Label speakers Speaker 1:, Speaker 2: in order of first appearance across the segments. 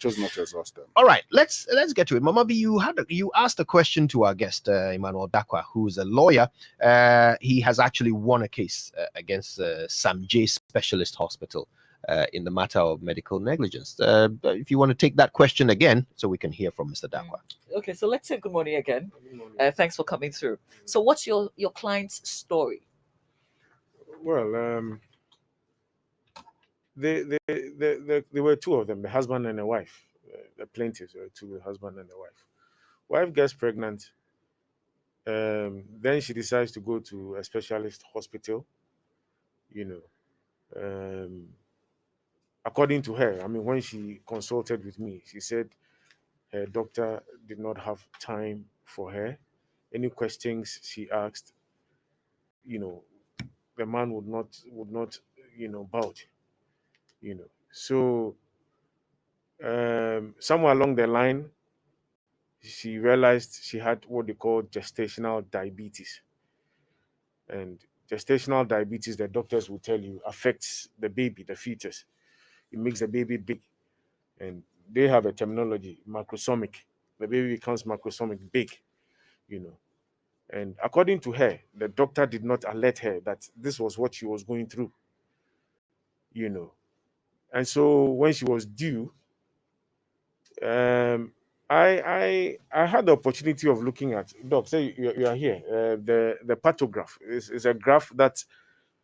Speaker 1: Chose not to exhaust them.
Speaker 2: All right, let's get to it. Mama B, you asked a question to our guest, Emmanuel Dakwa, who is a lawyer. He has actually won a case against Sam J Specialist Hospital in the matter of medical negligence. If you want to take that question again, so we can hear from Mr. Dakwa.
Speaker 3: Okay, so let's say good morning again. Thanks for coming through. So, what's your client's story?
Speaker 1: Well, there were two of them, the husband and the wife. The plaintiffs were two, the husband and the wife. Wife gets pregnant. Then she decides to go to a specialist hospital. According to her, I mean, when she consulted with me, she said her doctor did not have time for her. Any questions she asked, the man would not budge. So somewhere along the line, she realized she had what they call gestational diabetes. And gestational diabetes, the doctors will tell you, affects the baby, the fetus. It makes the baby big. And they have a terminology, macrosomic. The baby becomes macrosomic, big, And according to her, the doctor did not alert her that this was what she was going through, And so when she was due, I had the opportunity of looking at, Doc, say you are here. The pathograph is a graph that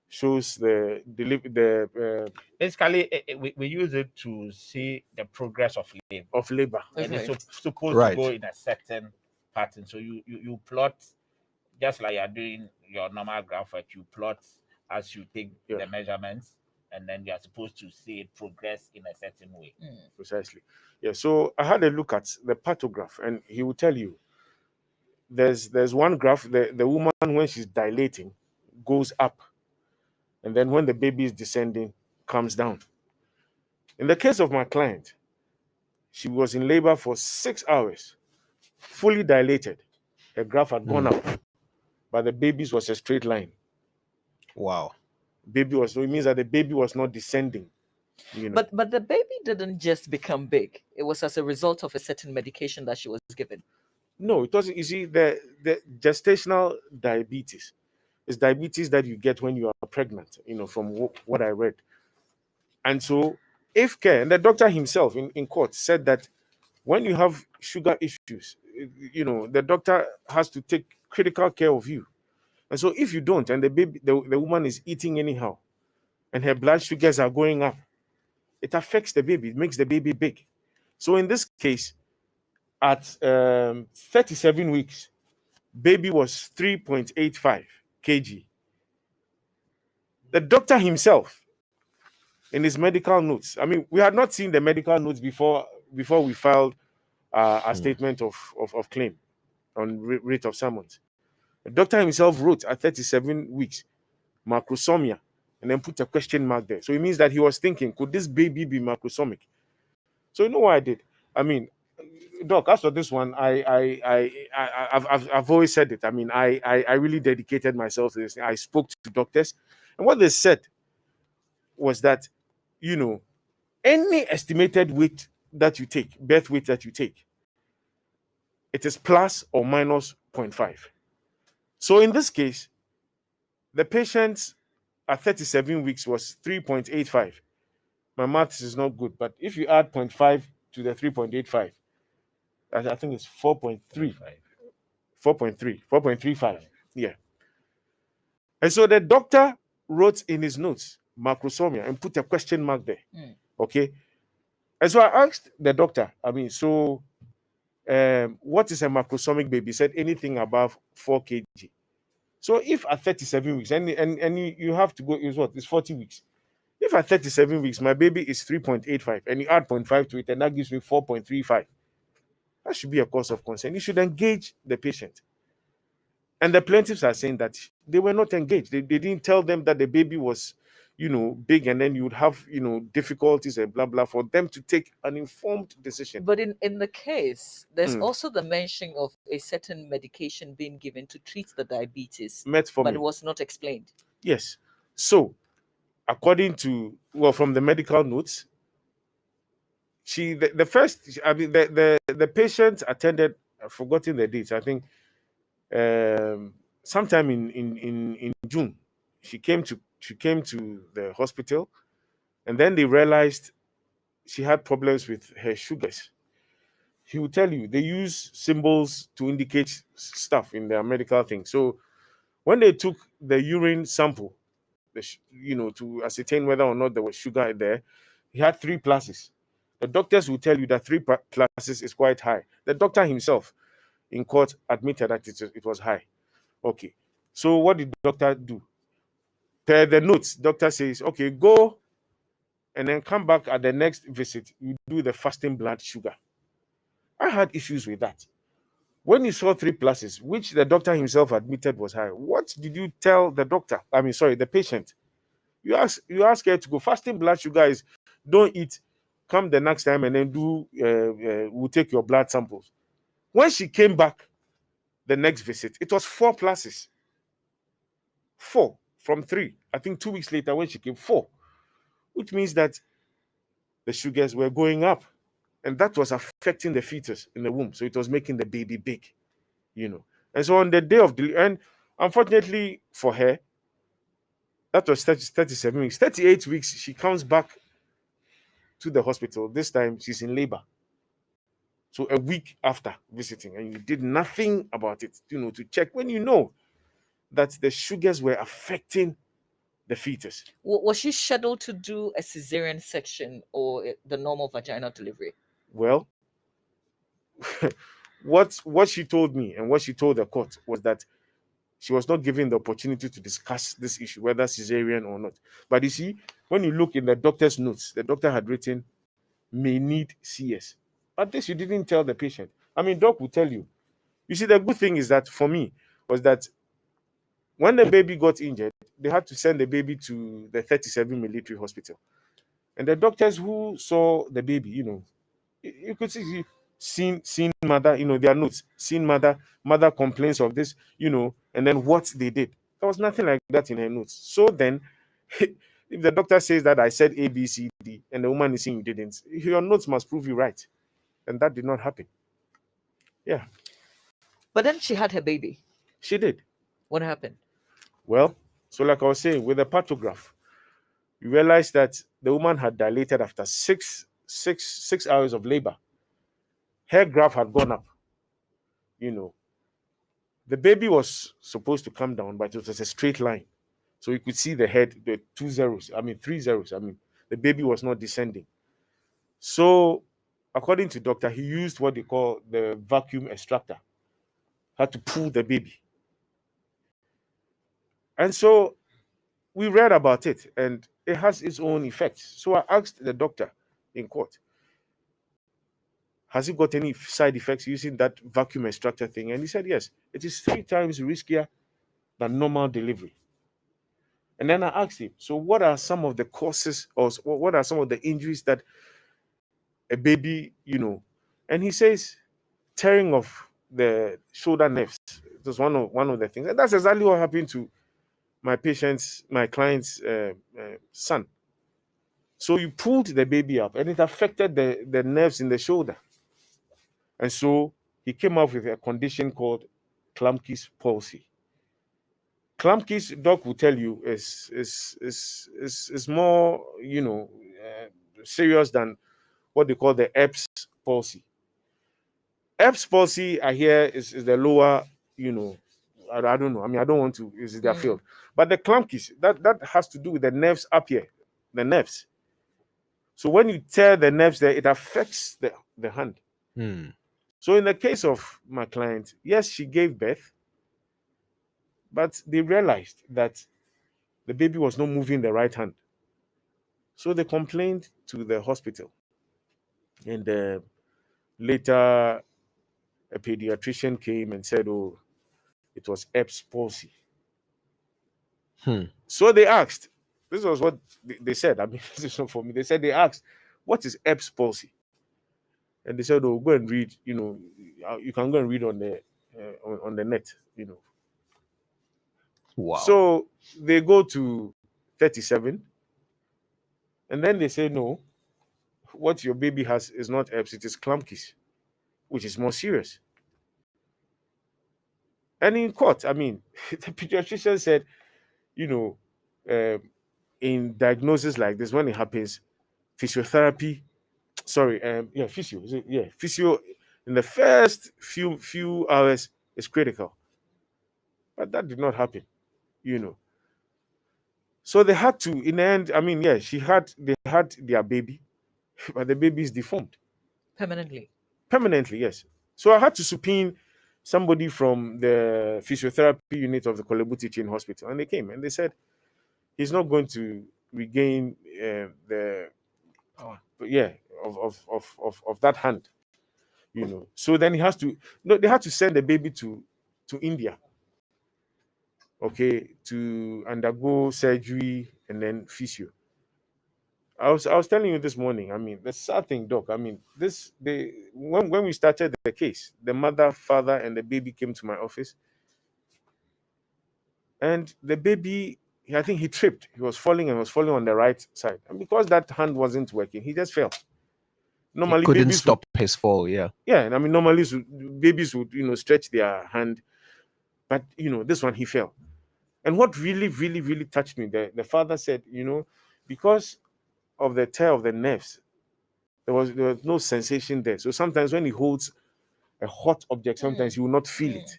Speaker 1: shows the
Speaker 4: basically we use it to see the progress of labor. And
Speaker 3: Okay.
Speaker 4: it's supposed to go in a certain pattern. So you plot just like you're doing your normal graph, but you plot as you take the measurements, and then you are supposed to see it progress in a certain way.
Speaker 1: Precisely. Yeah. So I had a look at the pathograph, and he will tell you there's one graph, the woman when she's dilating goes up, and then when the baby is descending, comes down. In the case of my client, she was in labor for 6 hours, fully dilated. Her graph had gone up, but the baby's was a straight line.
Speaker 2: Wow.
Speaker 1: So it means that the baby was not descending.
Speaker 3: But the baby didn't just become big. It was as a result of a certain medication that she was given.
Speaker 1: No, it wasn't. You see, the gestational diabetes is diabetes that you get when you are pregnant, from what I read. And so, if care, and the doctor himself in court said that when you have sugar issues, the doctor has to take critical care of you. And so, if you don't, and the woman is eating anyhow, and her blood sugars are going up, it affects the baby. It makes the baby big. So, in this case, at 37 weeks, baby was 3.85 kg. The doctor himself, in his medical notes, I mean, we had not seen the medical notes before we filed a statement of claim on rate of summons. The doctor himself wrote at 37 weeks, macrosomia, and then put a question mark there. So it means that he was thinking, could this baby be macrosomic? So you know what I did? I mean, Doc, as for this one, I've always said it. I mean, I really dedicated myself to this. I spoke to doctors, and what they said was that, any estimated weight that you take, birth weight that you take, it is plus or minus 0.5. So in this case, the patient at 37 weeks was 3.85. My maths is not good, but if you add 0.5 to the 3.85, I think it's 4.35. Yeah. And so the doctor wrote in his notes macrosomia and put a question mark there. Okay. And so I asked the doctor, I mean, so what is a macrosomic baby? He said anything above 4 kg. So if at 37 weeks, and you have to go, it's 40 weeks. If at 37 weeks, my baby is 3.85, and you add 0.5 to it, and that gives me 4.35. That should be a cause of concern. You should engage the patient. And the plaintiffs are saying that they were not engaged. They didn't tell them that the baby was, big, and then you would have, difficulties and blah, blah, for them to take an informed decision.
Speaker 3: But in the case, there's also the mention of a certain medication being given to treat the diabetes,
Speaker 1: Metformin.
Speaker 3: but it was not explained.
Speaker 1: Yes. So, according to, from the medical notes, the first, I mean, the patient attended, I've forgotten the dates. I think sometime in June, she came to the hospital, and then they realized she had problems with her sugars. He will tell you they use symbols to indicate stuff in their medical thing. So when they took the urine sample, to ascertain whether or not there was sugar there, he had 3 pluses. The doctors will tell you that 3 pluses is quite high. The doctor himself in court admitted that it was high. Okay. So what did the doctor do? Per the notes, doctor says, okay, go and then come back at the next visit. You do the fasting blood sugar. I had issues with that. When you saw 3 pluses, which the doctor himself admitted was high, what did you tell the doctor? I mean, sorry, the patient. You ask her to go. Fasting blood sugar is don't eat. Come the next time and then do. We'll take your blood samples. When she came back the next visit, it was 4 pluses. 4 from 3. I think 2 weeks later when she came, 4, which means that the sugars were going up, and that was affecting the fetus in the womb. So it was making the baby big. And so on the day of delivery, and unfortunately for her, that was 37 weeks. 38 weeks, she comes back to the hospital. This time she's in labor. So a week after visiting, and you did nothing about it, to check when you know that the sugars were affecting the fetus.
Speaker 3: Was she scheduled to do a cesarean section or the normal vaginal delivery?
Speaker 1: Well, what she told me and what she told the court was that she was not given the opportunity to discuss this issue, whether cesarean or not. But you see, when you look in the doctor's notes, the doctor had written may need CS. But this you didn't tell the patient. I mean, doc will tell you. You see, the good thing is that for me was that when the baby got injured, they had to send the baby to the 37 military hospital. And the doctors who saw the baby, you could see seen mother, their notes, seen mother complains of this, and then what they did. There was nothing like that in her notes. So then, if the doctor says that I said A, B, C, D, and the woman is saying you didn't, your notes must prove you right. And that did not happen. Yeah.
Speaker 3: But then she had her baby.
Speaker 1: She did.
Speaker 3: What happened?
Speaker 1: Well, so like I was saying, with the pathograph, you realize that the woman had dilated after six hours of labor. Her graph had gone up. The baby was supposed to come down, but it was a straight line. So you could see the head, the 3 zeros. I mean, the baby was not descending. So, according to doctor, he used what they call the vacuum extractor. Had to pull the baby. And so we read about it, and it has its own effects. So I asked the doctor in court, has he got any side effects using that vacuum extractor thing? And he said, yes, it is 3 times riskier than normal delivery. And then I asked him, so what are some of the causes or what are some of the injuries that a baby, And he says tearing of the shoulder nerves. It was one of the things. And that's exactly what happened to my client's son. So you pulled the baby up and it affected the nerves in the shoulder. And so he came up with a condition called Klumpke's palsy. Klumpke's, doc will tell you, is more, serious than what they call the Erb's palsy. Erb's palsy, I hear, is the lower, I don't know. I mean, I don't want to, is their field. But the Klumpke's, that has to do with the nerves up here, the nerves. So when you tear the nerves there, it affects the hand. So in the case of my client, yes, she gave birth, but they realized that the baby was not moving the right hand. So they complained to the hospital. And later, a pediatrician came and said, oh, it was Erb's palsy. So they asked, this was what they said. I mean, this is not for me. They asked, what is Erb's palsy? And they said, oh, go and read, you can go and read on the net,
Speaker 2: Wow.
Speaker 1: So they go to 37, and then they say, no, what your baby has is not herpes, it is clumkies, which is more serious. And in court, I mean, the pediatrician said, you know, in diagnosis like this, when it happens, physiotherapy, sorry, yeah, physio, yeah, physio in the first few hours is critical. But that did not happen, you know. So they had to, in the end, I mean, yeah, they had their baby, but the baby is deformed
Speaker 3: Permanently.
Speaker 1: permanently, yes. So I had to subpoena somebody from the physiotherapy unit of the Kolebu Teaching Hospital, and they came and they said he's not going to regain the yeah of that hand, you know. So then he has to no, they had to send the baby to India, okay, to undergo surgery and then physio. I was telling you this morning. I mean, the sad thing, doc. I mean, this they when we started the case, the mother, father, and the baby came to my office, and the baby, I think he tripped. He was falling and was falling on the right side, and because that hand wasn't working, he just fell.
Speaker 2: He
Speaker 1: Normally,
Speaker 2: couldn't
Speaker 1: babies would,
Speaker 2: stop his fall. Yeah.
Speaker 1: yeah, and I mean, normally babies would, stretch their hand, but this one he fell. And what really, really, really touched me, the father said, because of the tear of the nerves, there was no sensation there. So sometimes when he holds a hot object, sometimes he will not feel it.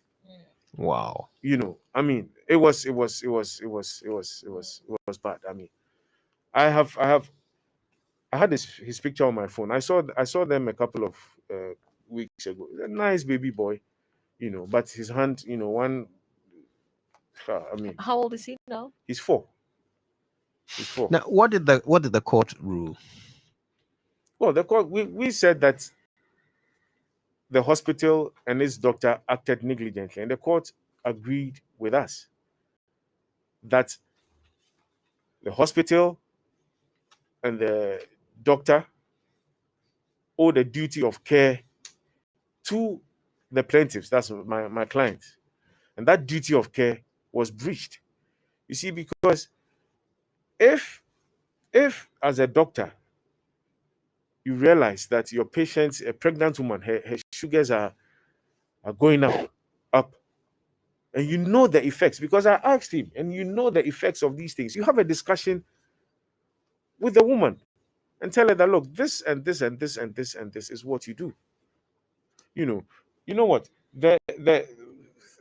Speaker 2: Wow.
Speaker 1: I mean, it was bad. I mean, I had his picture on my phone. I saw them a couple of weeks ago. A nice baby boy, but his hand, one. I mean,
Speaker 3: How old is he now?
Speaker 1: he's 4. He's 4.
Speaker 2: Now, what did the court rule?
Speaker 1: Well, the court, we said that the hospital and its doctor acted negligently, and the court agreed with us that the hospital and the doctor owe the duty of care to the plaintiffs. That's my clients, and that duty of care was breached. You see, because if as a doctor you realize that your patient, a pregnant woman, her sugars are going up, and you know the effects, because I asked him, and you know the effects of these things, you have a discussion with the woman and tell her that, look, this and this and this and this and this is what you do. You know what? The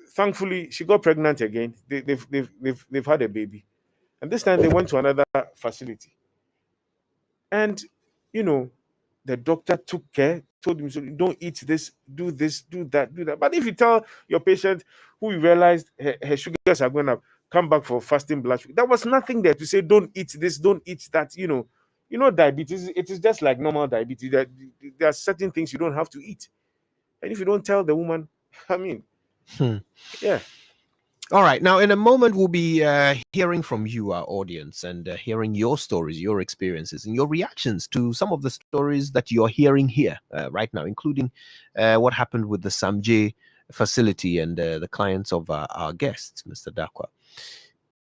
Speaker 1: Thankfully she got pregnant again. They've had a baby, and this time they went to another facility, and you know the doctor took care, told him, so don't eat this, do this, do that, do that. But if you tell your patient who you realized her sugars are going up, come back for fasting blood sugar, there was nothing there to say don't eat this, don't eat that. Diabetes, it is just like normal diabetes. There are certain things you don't have to eat, and if you don't tell the woman, I mean,
Speaker 2: Hmm.
Speaker 1: yeah.
Speaker 2: All right. Now, in a moment, we'll be hearing from you, our audience, and hearing your stories, your experiences, and your reactions to some of the stories that you're hearing here right now, including what happened with the Samj facility and the clients of our guests, Mr. Dakwa.